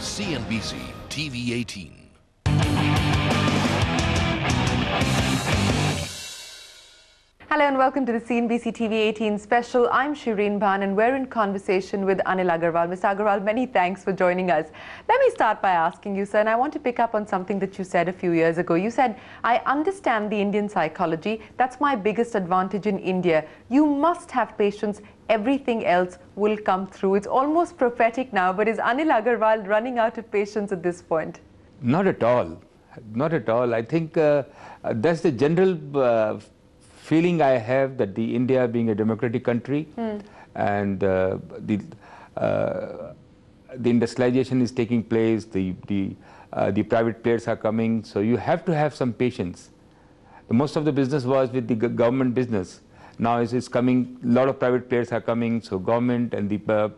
CNBC TV 18. Hello and welcome to the CNBC TV 18 special. I'm Shireen Bhan and we're in conversation with Anil Agarwal. Mr. Agarwal, many thanks for joining us. Let me start by asking you, sir, and I want to pick up on something that you said a few years ago. You said, I understand the Indian psychology. That's my biggest advantage in India. You must have patience. Everything else will come through. It's almost prophetic now, but is Anil Agarwal running out of patience at this point? Not at all. Not at all. I think that's the general feeling I have, that the India being a democratic country and the industrialization is taking place, the private players are coming, so you have to have some patience. Most of the business was with the government business. Now it's coming, a lot of private players are coming, so government and the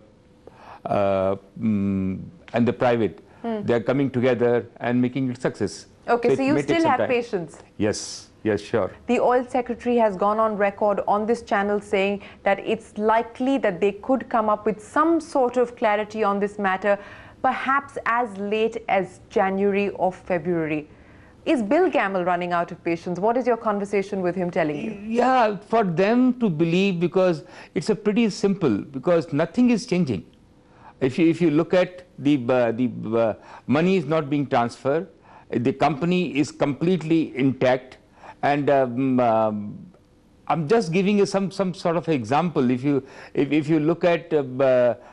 private, they are coming together and making it success. Okay, so you still have time. patience? Yes. Yes, sure. The oil secretary has gone on record on this channel saying that it's likely that they could come up with some sort of clarity on this matter, perhaps as late as January or February. Is Bill Gamble running out of patience? What is your conversation with him telling you? Yeah, for them to believe, because it's a pretty simple, because nothing is changing. If you look at the money is not being transferred, the company is completely intact. And I'm just giving you some sort of example. If you look at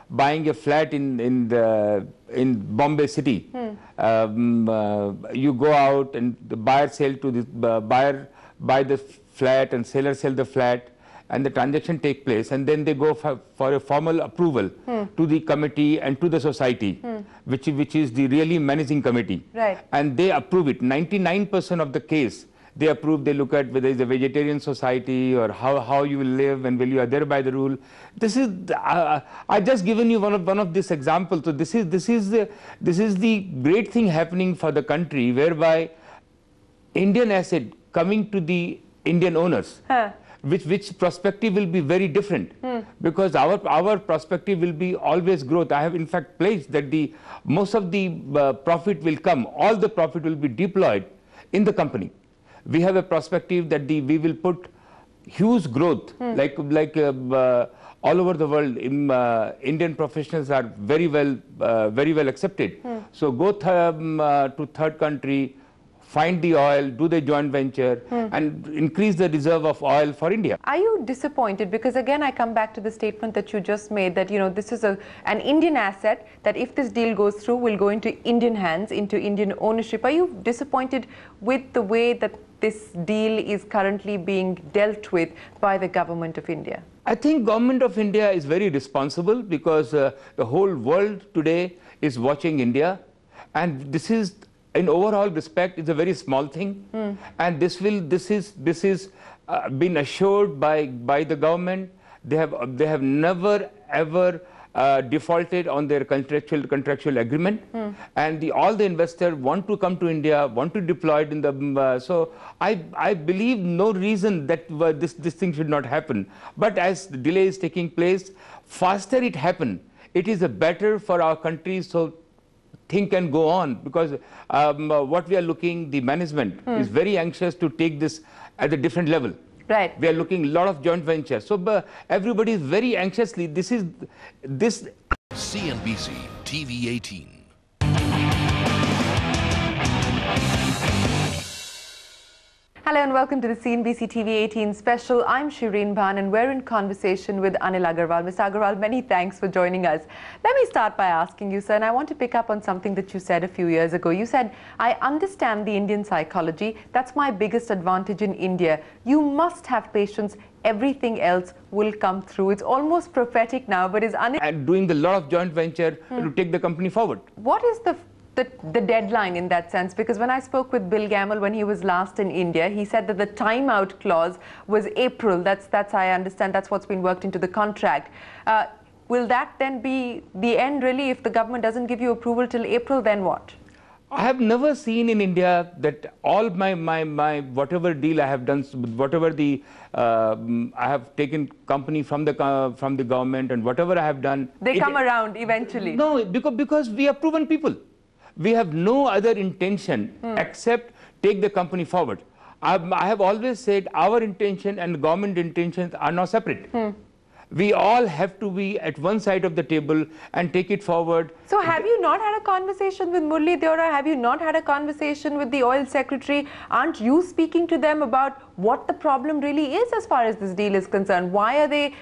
buying a flat in Bombay City, you go out and the buyer sell to the buyer buy the flat and seller sell the flat, and the transaction take place, and then they go for a formal approval to the committee and to the society, which is the really managing committee, right? And they approve it. 99% of the case, they approve. They look at whether it's a vegetarian society or how you will live and will you adhere by the rule. This is I just given you one of this example. So this is the great thing happening for the country, whereby Indian asset coming to the Indian owners, which perspective will be very different, because our perspective will be always growth. I have in fact pledged that most of the profit will come. All the profit will be deployed in the company. We have a perspective that we will put huge growth, like all over the world. Indian professionals are very well accepted. So go to third country, find the oil, do the joint venture, and increase the reserve of oil for India. Are you disappointed? Because again, I come back to the statement that you just made, that this is an Indian asset that if this deal goes through will go into Indian hands, into Indian ownership. Are you disappointed with the way that this deal is currently being dealt with by the government of India? I think government of India is very responsible, because the whole world today is watching India, and this is, in overall respect, is a very small thing, and this is been assured by the government. They have never ever defaulted on their contractual agreement, and all the investors want to come to India, want to deploy it in the. So I believe no reason that this thing should not happen. But as the delay is taking place, faster it happen, it is better for our country. So thing can go on, because what we are looking, the management is very anxious to take this at a different level. Right. We are looking a lot of joint ventures. So everybody is very anxiously. This. CNBC TV 18. Hello and welcome to the CNBC TV 18 special. I'm Shireen Bhan and we're in conversation with Anil Agarwal. Mr. Agarwal, many thanks for joining us. Let me start by asking you, sir, and I want to pick up on something that you said a few years ago. You said, I understand the Indian psychology. That's my biggest advantage in India. You must have patience. Everything else will come through. It's almost prophetic now, but is Anil... And doing a lot of joint venture to take the company forward. What is the deadline in that sense? Because when I spoke with Bill Gamble when he was last in India, he said that the timeout clause was April. That's I understand, that's what's been worked into the contract. Will that then be the end really? If the government doesn't give you approval till April, then what? I have never seen in India that all my whatever deal I have done, whatever the I have taken company from the government and whatever I have done. They come around eventually. No, because we are proven people. We have no other intention except take the company forward. I have always said our intention and government intentions are not separate. We all have to be at one side of the table and take it forward. So have you not had a conversation with Murli Deora? Have you not had a conversation with the oil secretary? Aren't you speaking to them about what the problem really is as far as this deal is concerned? Why are they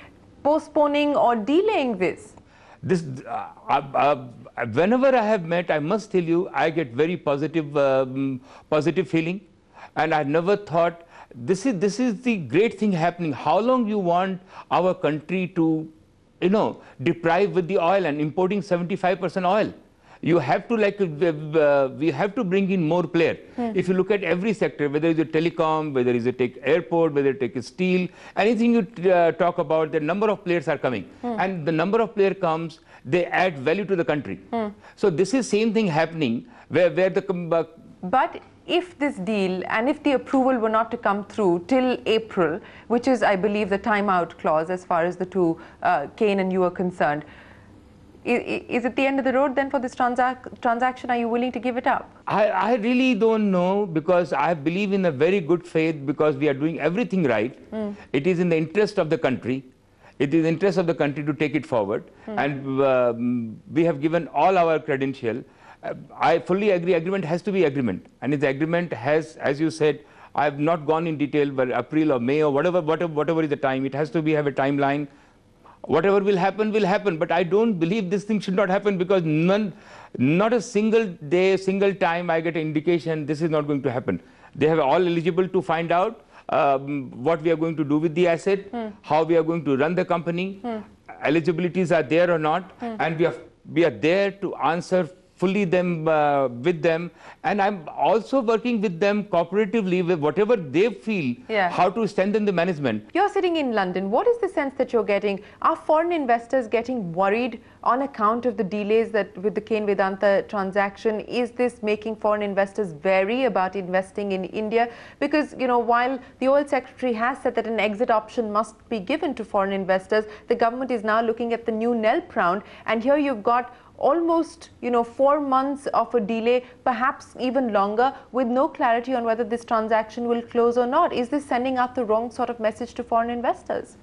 postponing or delaying this? Whenever I have met, I must tell you, I get very positive feeling. And I never thought, this is the great thing happening. How long you want our country to, deprive with the oil and importing 75% oil? You have to we have to bring in more players. If you look at every sector, whether it's a telecom, whether it's a take airport, whether it take a steel, anything you talk about, the number of players are coming. And the number of players comes, they add value to the country. So this is same thing happening where the... But if this deal and if the approval were not to come through till April, which is, I believe, the timeout clause as far as the two, Kane and you are concerned, is it the end of the road then for this transaction? Are you willing to give it up? I really don't know, because I believe in a very good faith, because we are doing everything right. It is in the interest of the country. It is the interest of the country to take it forward. And we have given all our credential. I fully agree, agreement has to be agreement. And if the agreement has, as you said, I have not gone in detail, but April or May or whatever is the time, it has to have a timeline. Whatever will happen, will happen. But I don't believe this thing should not happen, because not a single day, single time I get an indication this is not going to happen. They have all eligible to find out what we are going to do with the asset, how we are going to run the company, eligibilities are there or not, and we are there to answer fully with them, and I'm also working with them cooperatively with whatever they feel, how to strengthen the management. You're sitting in London. What is the sense that you're getting? Are foreign investors getting worried on account of the delays that with the Kane Vedanta transaction? Is this making foreign investors wary about investing in India? Because, while the oil secretary has said that an exit option must be given to foreign investors, the government is now looking at the new NELP round, and here you've got almost 4 months of a delay, perhaps even longer, with no clarity on whether this transaction will close or not. Is this sending out the wrong sort of message to foreign investors?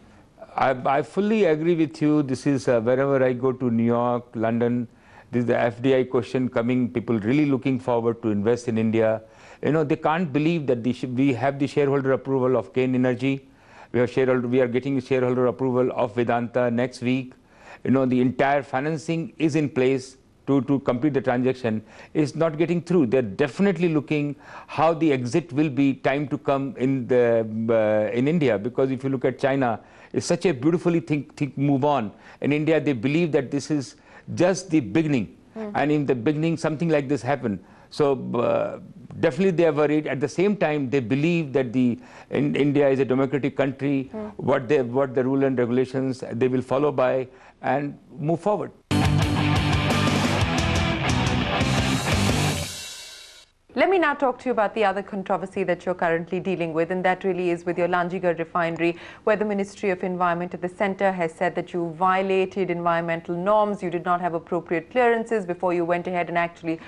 I fully agree with you. This is wherever I go to New York, London, this is the FDI question coming, people really looking forward to invest in India. They can't believe that we have the shareholder approval of Kane Energy. We are getting shareholder approval of Vedanta next week. The entire financing is in place to complete the transaction. Is not getting through. They're definitely looking how the exit will be time to come in India, because if you look at China, it's such a beautifully move on. In India, they believe that this is just the beginning, and in the beginning something like this happened. So definitely they are worried. At the same time, they believe that India is a democratic country. What the rule and regulations they will follow by and move forward. Let me now talk to you about the other controversy that you're currently dealing with, and that really is with your Lanjigarh refinery, where the Ministry of Environment at the centre has said that you violated environmental norms, you did not have appropriate clearances before you went ahead and actually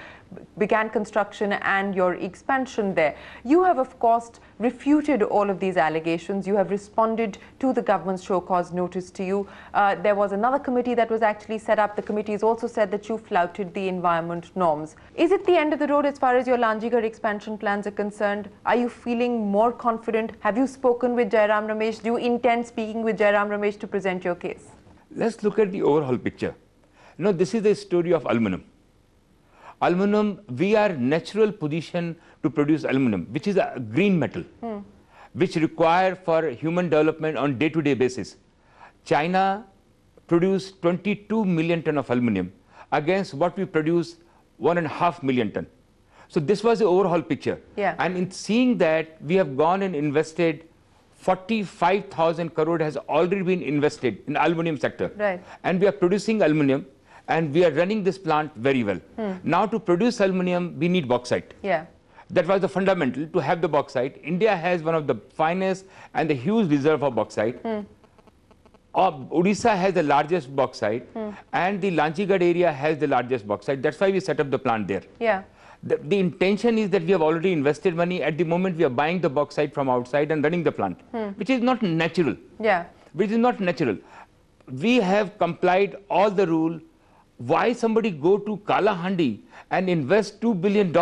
began construction and your expansion there. You have, of course, refuted all of these allegations. You have responded to the government's show cause notice to you. There was another committee that was actually set up. The committee has also said that you flouted the environment norms. Is it the end of the road as far as your Lanjigarh expansion plans are concerned? Are you feeling more confident? Have you spoken with Jairam Ramesh? Do you intend speaking with Jairam Ramesh to present your case? Let's look at the overall picture. This is the story of aluminum. Aluminum, we are natural position to produce aluminum, which is a green metal, which require for human development on day-to-day basis. China produced 22 million ton of aluminum against what we produce 1.5 million ton. So this was the overall picture. And in seeing that, we have gone and invested 45,000 crore has already been invested in aluminum sector. And we are producing aluminum. and we are running this plant very well. Now to produce aluminium, we need bauxite. Yeah. That was the fundamental, to have the bauxite. India has one of the finest and the huge reserve of bauxite. Orissa has the largest bauxite, and the Lanjigarh area has the largest bauxite. That's why we set up the plant there. Yeah. The intention is that we have already invested money. At the moment, we are buying the bauxite from outside and running the plant, which is not natural. Yeah. Which is not natural. We have complied all the rule. Why somebody go to Kalahandi and invest $2 billion?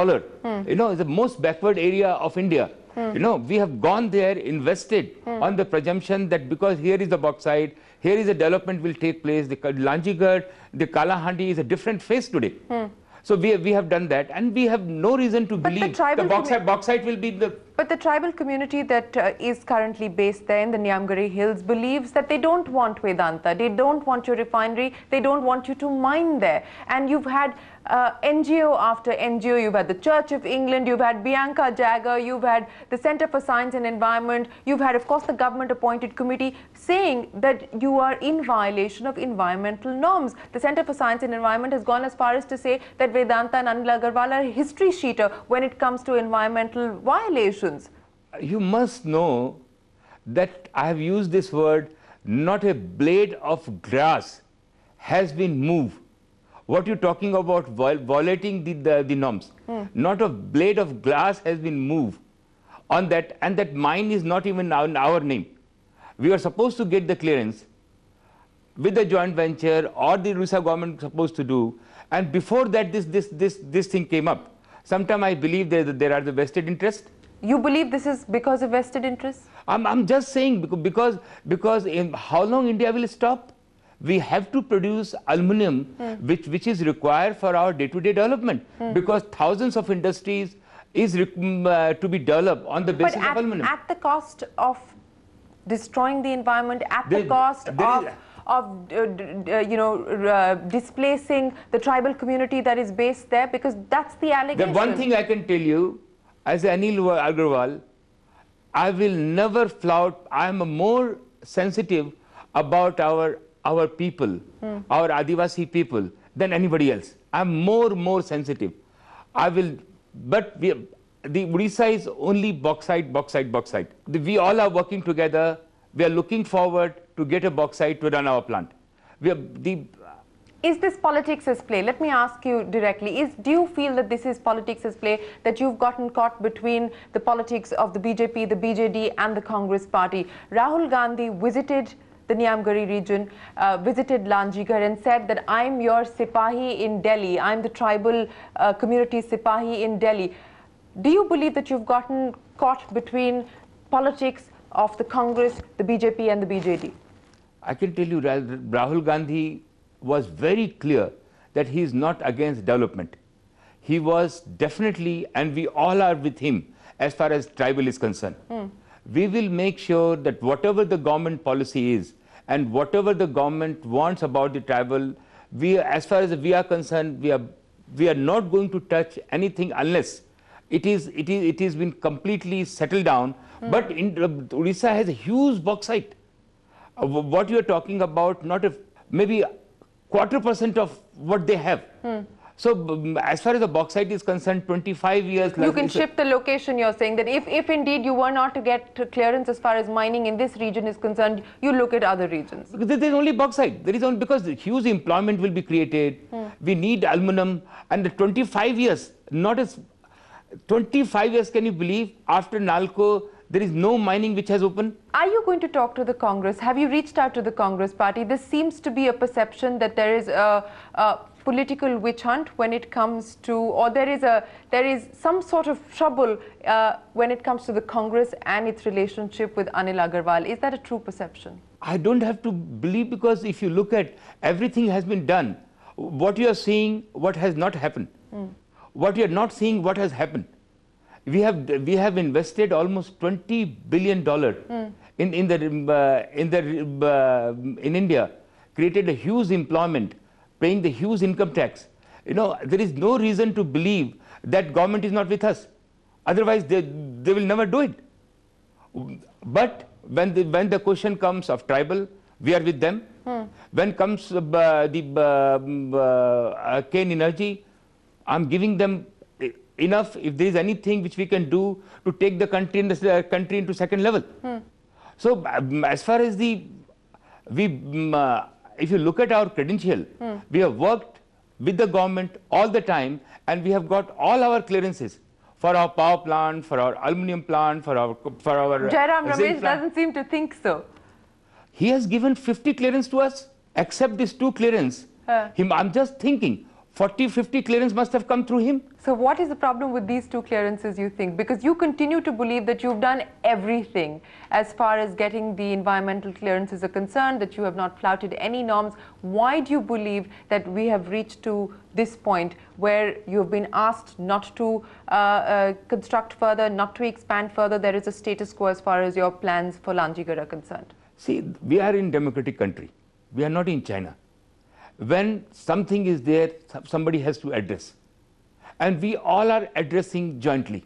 You know, the most backward area of India. You know, we have gone there, invested on the presumption that because here is the bauxite, here is a development will take place. The Lanjigarh, the Kalahandi is a different face today. So we have done that, and we have no reason to believe the bauxite will be the... But the tribal community that is currently based there in the Niyamgiri hills believes that they don't want Vedanta, they don't want your refinery, they don't want you to mine there. And you've had NGO after NGO, you've had the Church of England, you've had Bianca Jagger, you've had the Centre for Science and Environment, you've had, of course, the government-appointed committee saying that you are in violation of environmental norms. The Centre for Science and Environment has gone as far as to say that Vedanta and Anil Agarwal are a history sheeter when it comes to environmental violations. You must know that I have used this word, not a blade of grass has been moved. What you're talking about violating the norms. Not a blade of glass has been moved on that, and that mine is not even in our name. We are supposed to get the clearance with the joint venture or the Orissa government supposed to do, and before that this thing came up. Sometime I believe there are the vested interest. You believe this is because of vested interests? I'm just saying because in how long India will stop? We have to produce aluminium, which is required for our day-to-day development, because thousands of industries is to be developed on the basis of aluminium. At the cost of destroying the environment, at the cost of displacing the tribal community that is based there, because that's the allegation. The one thing I can tell you, as Anil Agarwal, I will never flout. I am more sensitive about our people, our Adivasi people, than anybody else. I am more sensitive. But the Orissa is only bauxite. We all are working together. We are looking forward to get a bauxite to run our plant. Is this politics as play? Let me ask you directly. Do you feel that this is politics as play, that you've gotten caught between the politics of the BJP, the BJD and the Congress party? Rahul Gandhi visited the Niyamgiri region, visited Lanjigarh and said that I'm your Sipahi in Delhi, I'm the tribal community Sipahi in Delhi. Do you believe that you've gotten caught between politics of the Congress, the BJP and the BJD? I can tell you Rahul Gandhi was very clear that he is not against development. He was definitely, and we all are with him as far as tribal is concerned. We will make sure that whatever the government policy is and whatever the government wants about the tribal, as far as we are concerned, we are not going to touch anything unless it is been completely settled down. But Orissa has a huge bauxite. What you are talking about, not maybe 0.25% of what they have. So as far as the bauxite is concerned, 25 years... You can shift the location, you're saying, that if indeed you were not to get clearance as far as mining in this region is concerned, you look at other regions. Because there's only bauxite. There is only, because huge employment will be created. We need aluminum. And the 25 years, not as... 25 years, can you believe, after Nalco, there is no mining which has opened? Are you going to talk to the Congress? Have you reached out to the Congress party? This seems to be a perception that there is a political witch hunt when it comes to, or there is some sort of trouble when it comes to the Congress and its relationship with Anil Agarwal. Is that a true perception? I don't have to believe, because if you look at everything has been done. What you are seeing, what has not happened. What you are not seeing, what has happened. We have invested almost $20 billion in India, created a huge employment, paying the huge income tax. You know, there is no reason to believe that government is not with us. Otherwise, they will never do it. But when the question comes of tribal, we are with them. When comes the cane energy, I'm giving them enough. If there is anything which we can do to take the country into second level. So as far as if you look at our credential, we have worked with the government all the time, and we have got all our clearances for our power plant, for our aluminium plant, for our Jairam Ramesh doesn't seem to think so. He has given 50 clearance to us, except these 2 clearance. I'm just thinking, 40, 50 clearance must have come through him. So what is the problem with these 2 clearances, you think? Because you continue to believe that you've done everything as far as getting the environmental clearances are concerned, that you have not flouted any norms. Why do you believe that we have reached to this point where you have been asked not to construct further, not to expand further? There is a status quo as far as your plans for Lanjigarh are concerned. See, we are in democratic country. We are not in China. When something is there, somebody has to address. And we all are addressing jointly.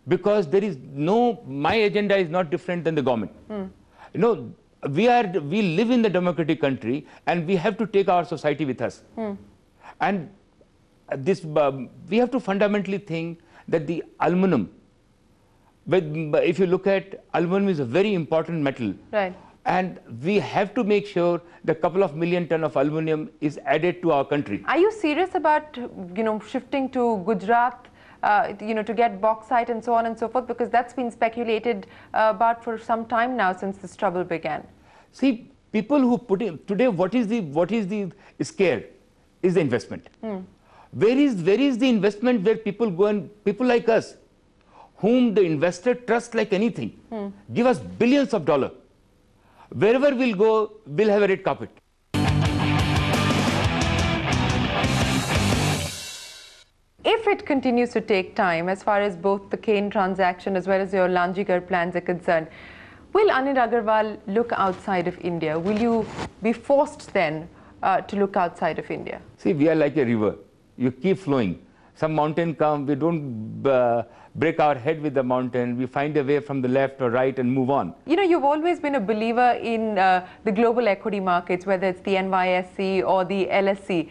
Because there is my agenda is not different than the government. You know, we live in the democratic country, and we have to take our society with us. And we have to fundamentally think that the aluminum, if you look at aluminum, is a very important metal. Right. And we have to make sure that a couple of million ton of aluminum is added to our country. Are you serious about, shifting to Gujarat, to get bauxite and so on and so forth? Because that's been speculated about for some time now since this trouble began. See, people who put in today, what is the scare is the investment. Where is the investment where people go, and people like us, whom the investor trusts like anything, give us billions of dollars. Wherever we'll go, we'll have a red carpet. If it continues to take time, as far as both the cane transaction as well as your Lanjigarh plans are concerned, will Anil Agarwal look outside of India? Will you be forced then to look outside of India? See, we are like a river. You keep flowing. Some mountain come, we don't break our head with the mountain. We find a way from the left or right and move on. You know, you've always been a believer in the global equity markets, whether it's the NYSE or the LSE.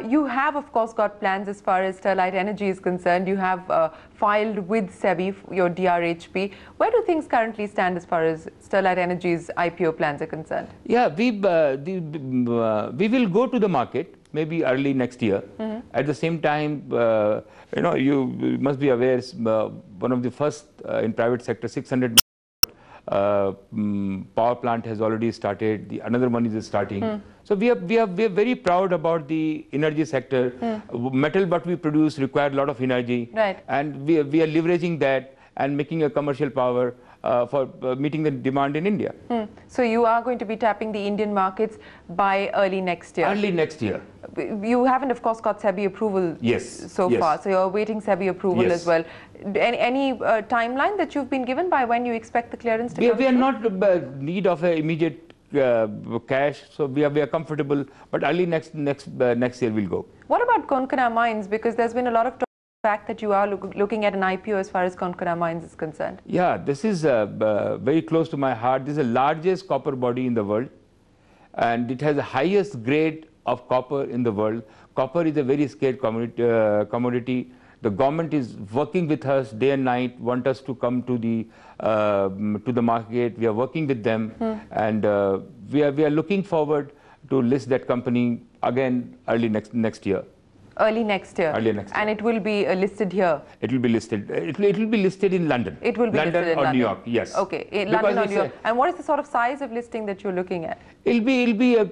You have, of course, got plans as far as Sterlite Energy is concerned. You have filed with SEBI your DRHP. Where do things currently stand as far as Sterlite Energy's IPO plans are concerned? Yeah, we will go to the market maybe early next year. At the same time, you must be aware, one of the first in private sector, 600 power plant has already started. Another one is starting. So we are very proud about the energy sector. Metal what we produce require a lot of energy, right. And we are leveraging that and making a commercial power for meeting the demand in India. So you are going to be tapping the Indian markets by early next year? Early next year. You haven't, of course, got SEBI approval so far, so you're awaiting SEBI approval as well. Any timeline that you've been given by when you expect the clearance to come? We are not in need of an immediate cash, so we are comfortable, but early next year we'll go. What about Kondh mines? Because there's been a lot of talk fact that you are looking at an IPO as far as Kondh mines is concerned. Yeah, this is very close to my heart. This is the largest copper body in the world, and it has the highest grade of copper in the world. Copper is a very scarce commodity. The government is working with us day and night, want us to come to the market. We are working with them, and we are looking forward to list that company again early next year. Early next year. Early next year. And it will be listed here. It will be listed. It will be listed in London. It will be London listed in or London. New York. Yes. Okay. In London or New York. And what is the sort of size of listing that you're looking at? It'll be a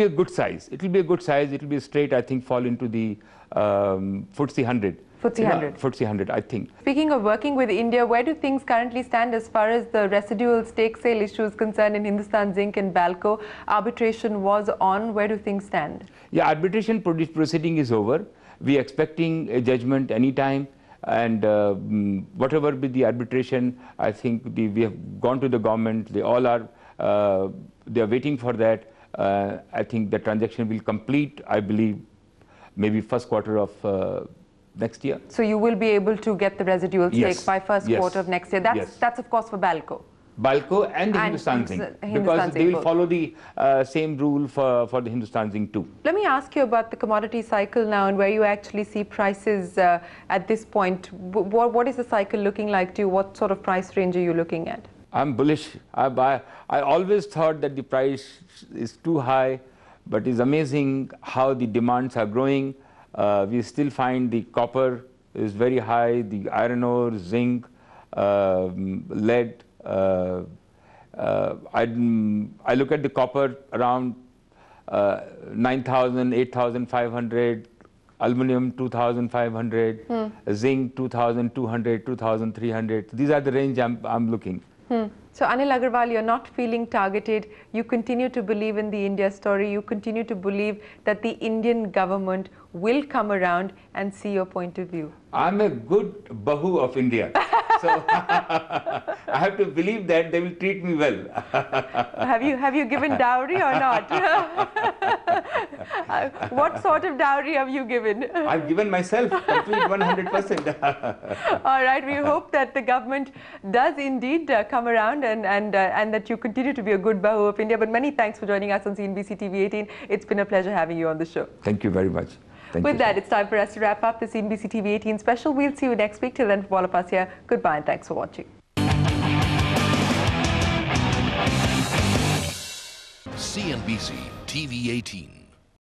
good size. It'll be a good size. It'll be straight. I think fall into the FTSE 100. FTSE 100. FTSE 100, I think. Speaking of working with India, where do things currently stand as far as the residual stake sale issues concerned in Hindustan Zinc and Balco? Arbitration was on. Where do things stand? Yeah, arbitration proceeding is over. We are expecting a judgment anytime, and whatever be the arbitration, I think we have gone to the government. They all are they are waiting for that. I think the transaction will complete, I believe, maybe first quarter of next year. So you will be able to get the residual stake by first quarter of next year. That's of course for Balco. Balco and the And Hindustan Zinc, Hindustan because Zinc they will both. follow the same rule for the Hindustan Zinc too. Let me ask you about the commodity cycle now and where you actually see prices at this point. What is the cycle looking like to you? What sort of price range are you looking at? I'm bullish. I always thought that the price is too high, but it's amazing how the demands are growing. We still find the copper is very high, the iron ore, zinc, lead. I look at the copper around 9,000, 8,500, aluminum 2,500, zinc 2,200, 2,300. These are the range I'm looking. So Anil Agarwal, you're not feeling targeted. You continue to believe in the India story. You continue to believe that the Indian government will come around and see your point of view. I'm a good Bahu of India. So I have to believe that they will treat me well. Have you given dowry or not? What sort of dowry have you given? I've given myself complete 100%. All right, we hope that the government does indeed come around and that you continue to be a good Bahu of India. But many thanks for joining us on CNBC TV 18. It's been a pleasure having you on the show. Thank you very much. Thank With you. that, it's time for us to wrap up the CNBC TV 18 special. We'll see you next week. Till then, for all of us here, goodbye and thanks for watching. CNBC TV 18.